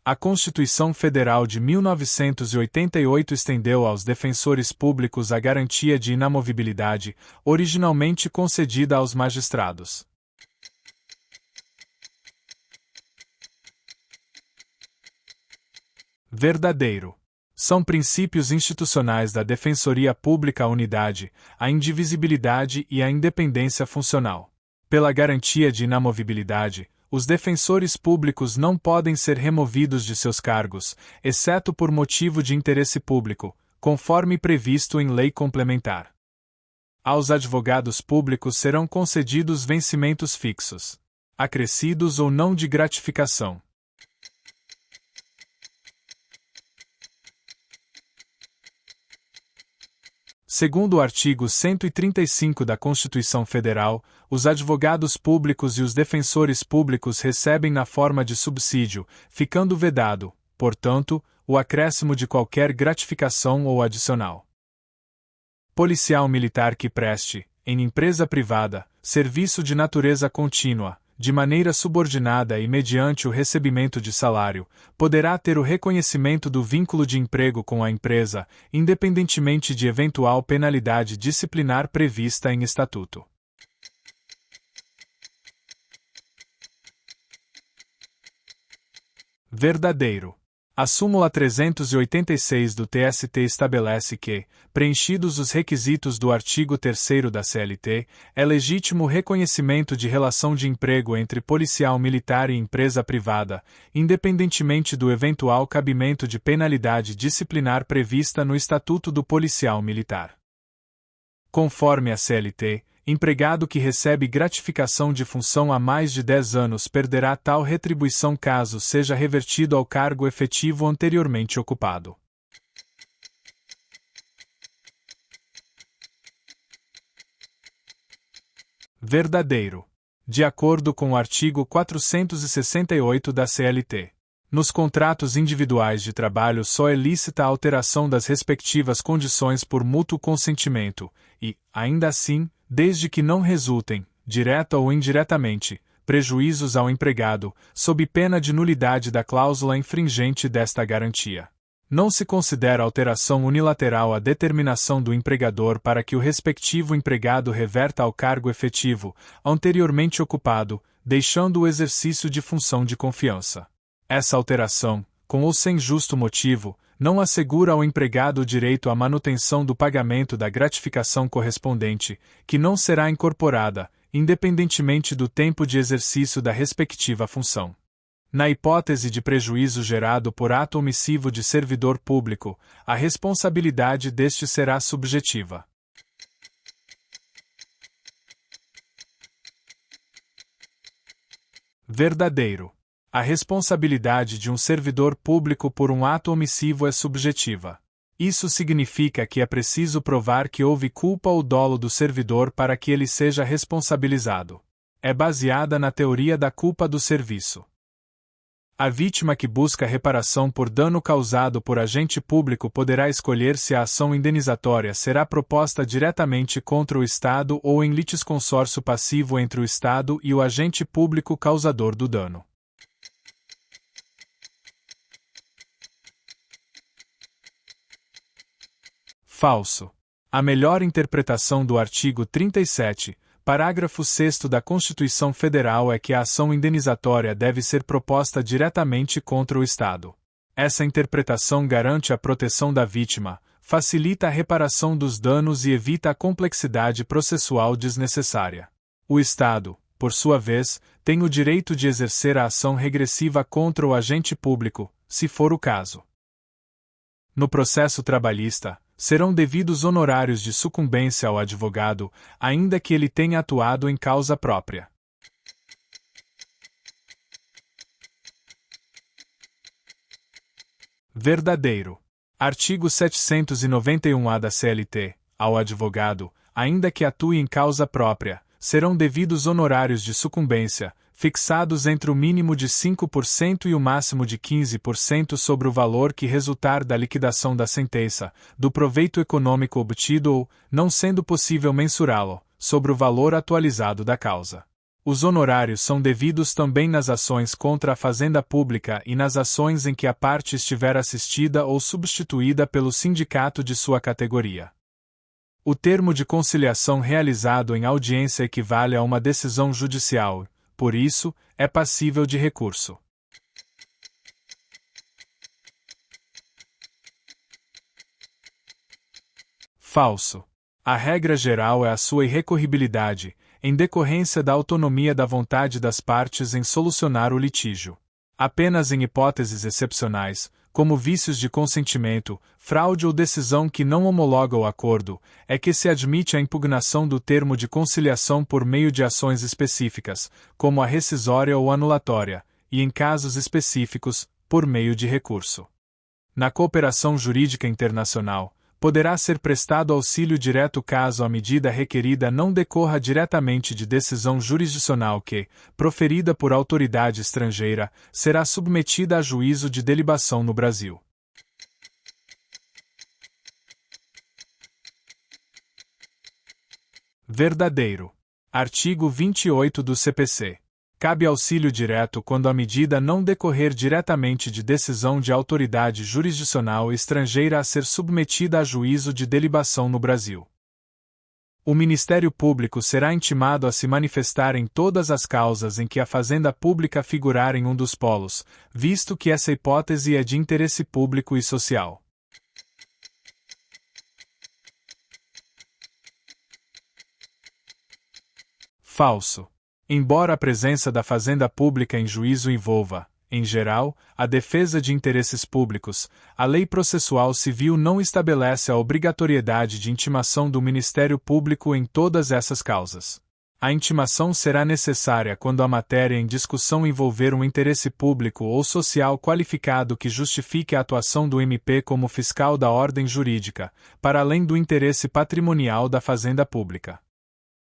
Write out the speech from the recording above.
A Constituição Federal de 1988 estendeu aos defensores públicos a garantia de inamovibilidade, originalmente concedida aos magistrados. Verdadeiro. São princípios institucionais da Defensoria Pública a unidade, a indivisibilidade e a independência funcional. Pela garantia de inamovibilidade, os defensores públicos não podem ser removidos de seus cargos, exceto por motivo de interesse público, conforme previsto em lei complementar. Aos advogados públicos serão concedidos vencimentos fixos, acrescidos ou não de gratificação. Segundo o artigo 135 da Constituição Federal, os advogados públicos e os defensores públicos recebem na forma de subsídio, ficando vedado, portanto, o acréscimo de qualquer gratificação ou adicional. Policial militar que preste, em empresa privada, serviço de natureza contínua, de maneira subordinada e mediante o recebimento de salário, poderá ter o reconhecimento do vínculo de emprego com a empresa, independentemente de eventual penalidade disciplinar prevista em estatuto. Verdadeiro. A súmula 386 do TST estabelece que, preenchidos os requisitos do artigo 3º da CLT, é legítimo o reconhecimento de relação de emprego entre policial militar e empresa privada, independentemente do eventual cabimento de penalidade disciplinar prevista no Estatuto do Policial Militar. Conforme a CLT, empregado que recebe gratificação de função há mais de 10 anos perderá tal retribuição caso seja revertido ao cargo efetivo anteriormente ocupado. Verdadeiro. De acordo com o artigo 468 da CLT. Nos contratos individuais de trabalho só é lícita a alteração das respectivas condições por mútuo consentimento, e, ainda assim, desde que não resultem, direta ou indiretamente, prejuízos ao empregado, sob pena de nulidade da cláusula infringente desta garantia. Não se considera alteração unilateral a determinação do empregador para que o respectivo empregado reverta ao cargo efetivo, anteriormente ocupado, deixando o exercício de função de confiança. Essa alteração, com ou sem justo motivo, não assegura ao empregado o direito à manutenção do pagamento da gratificação correspondente, que não será incorporada, independentemente do tempo de exercício da respectiva função. Na hipótese de prejuízo gerado por ato omissivo de servidor público, a responsabilidade deste será subjetiva. Verdadeiro. A responsabilidade de um servidor público por um ato omissivo é subjetiva. Isso significa que é preciso provar que houve culpa ou dolo do servidor para que ele seja responsabilizado. É baseada na teoria da culpa do serviço. A vítima que busca reparação por dano causado por agente público poderá escolher se a ação indenizatória será proposta diretamente contra o Estado ou em litisconsórcio passivo entre o Estado e o agente público causador do dano. Falso. A melhor interpretação do artigo 37, parágrafo 6º da Constituição Federal é que a ação indenizatória deve ser proposta diretamente contra o Estado. Essa interpretação garante a proteção da vítima, facilita a reparação dos danos e evita a complexidade processual desnecessária. O Estado, por sua vez, tem o direito de exercer a ação regressiva contra o agente público, se for o caso. No processo trabalhista, serão devidos honorários de sucumbência ao advogado, ainda que ele tenha atuado em causa própria. Verdadeiro. Artigo 791-A da CLT. Ao advogado, ainda que atue em causa própria, serão devidos honorários de sucumbência, fixados entre o mínimo de 5% e o máximo de 15% sobre o valor que resultar da liquidação da sentença, do proveito econômico obtido ou, não sendo possível mensurá-lo, sobre o valor atualizado da causa. Os honorários são devidos também nas ações contra a fazenda pública e nas ações em que a parte estiver assistida ou substituída pelo sindicato de sua categoria. O termo de conciliação realizado em audiência equivale a uma decisão judicial, por isso, é passível de recurso. Falso. A regra geral é a sua irrecorribilidade, em decorrência da autonomia da vontade das partes em solucionar o litígio. Apenas em hipóteses excepcionais, como vícios de consentimento, fraude ou decisão que não homologa o acordo, é que se admite a impugnação do termo de conciliação por meio de ações específicas, como a rescisória ou anulatória, e em casos específicos, por meio de recurso. Na cooperação jurídica internacional, poderá ser prestado auxílio direto caso a medida requerida não decorra diretamente de decisão jurisdicional que, proferida por autoridade estrangeira, será submetida a juízo de delibação no Brasil. Verdadeiro. Artigo 28 do CPC. Cabe auxílio direto quando a medida não decorrer diretamente de decisão de autoridade jurisdicional estrangeira a ser submetida a juízo de delibação no Brasil. O Ministério Público será intimado a se manifestar em todas as causas em que a fazenda pública figurar em um dos polos, visto que essa hipótese é de interesse público e social. Falso. Embora a presença da fazenda pública em juízo envolva, em geral, a defesa de interesses públicos, a lei processual civil não estabelece a obrigatoriedade de intimação do Ministério Público em todas essas causas. A intimação será necessária quando a matéria em discussão envolver um interesse público ou social qualificado que justifique a atuação do MP como fiscal da ordem jurídica, para além do interesse patrimonial da fazenda pública.